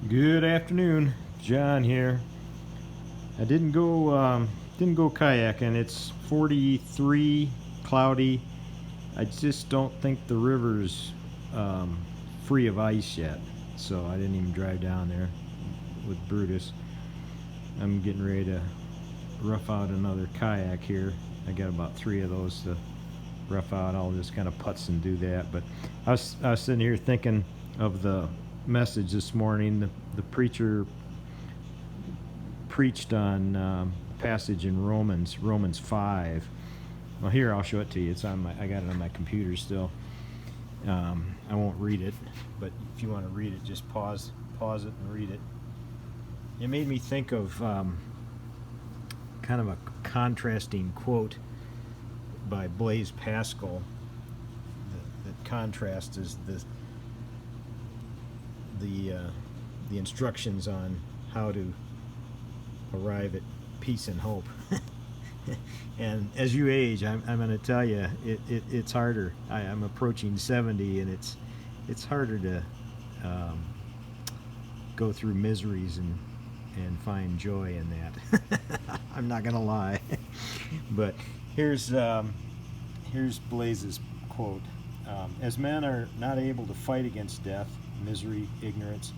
Good afternoon, John here. I didn't go kayaking. It's 43, cloudy. I just don't think the river's free of ice yet, so I didn't even drive down there with Brutus. I'm getting ready to rough out another kayak here. I got about 3 of those to rough out. I'll just kind of putz and do that. But I was sitting here thinking of the message this morning. The preacher preached on passage in Romans 5. Well, here I'll show it to you. It's on I got it on my computer still. I won't read it, but if you want to read it, just pause it and read it. It made me think of kind of a contrasting quote by Blaise Pascal. The contrast is the instructions on how to arrive at peace and hope. And as you age, I'm going to tell you, it's harder. I'm approaching 70, and it's harder to go through miseries and find joy in that. I'm not going to lie. But here's Blaise's quote. As men are not able to fight against death, misery, ignorance,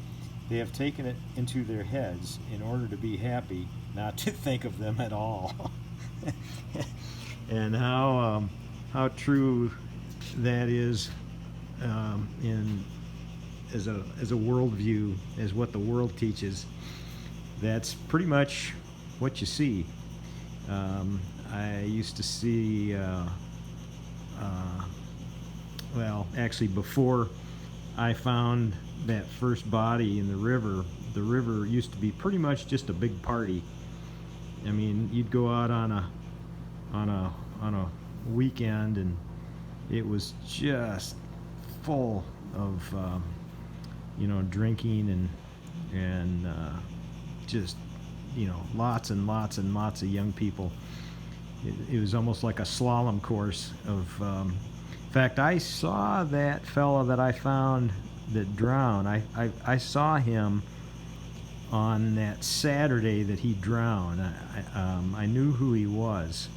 they have taken it into their heads, in order to be happy, not to think of them at all. And how true that is as a worldview, as what the world teaches. That's pretty much what you see. I used to see, well, actually before I found that first body in the river used to be pretty much just a big party. I mean, you'd go out on a weekend, and it was just full of drinking and just lots and lots and lots of young people. It was almost like a slalom course of. In fact, I saw that fella that I found that drowned. I saw him on that Saturday that he drowned. I knew who he was,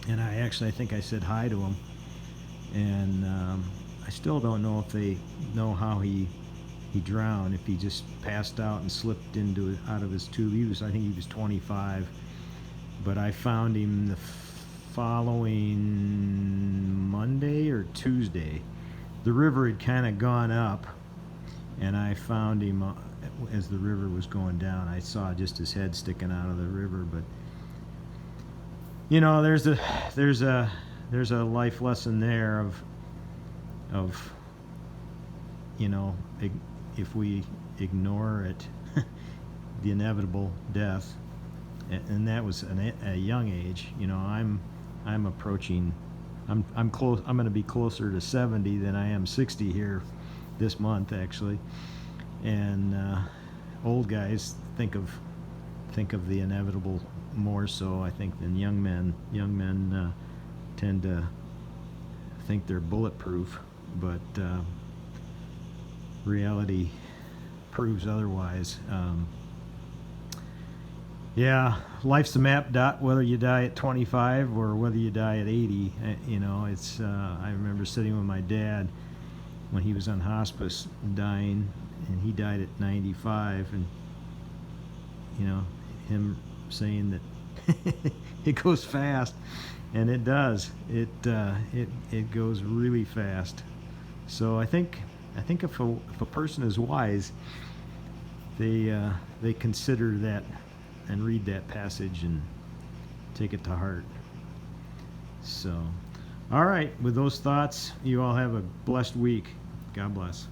and I think I said hi to him. And I still don't know if they know how he drowned. If he just passed out and slipped out of his tube. I think he was 25. But I found him the following Monday or Tuesday. The river had kind of gone up, and I found him as the river was going down. I saw just his head sticking out of the river. But there's a life lesson there of if we ignore it, the inevitable death. And that was a young age. I'm approaching. I'm close. I'm going to be closer to 70 than I am 60 here this month, actually. And old guys think of the inevitable more so, I think, than young men. Young men tend to think they're bulletproof, but reality proves otherwise. Yeah, life's a map, Dot, whether you die at 25 or whether you die at 80. It's. I remember sitting with my dad when he was on hospice dying, and he died at 95, and him saying that it goes fast, and it does. It goes really fast. So I think if a person is wise, they consider that and read that passage and take it to heart. So, all right, with those thoughts, you all have a blessed week. God bless.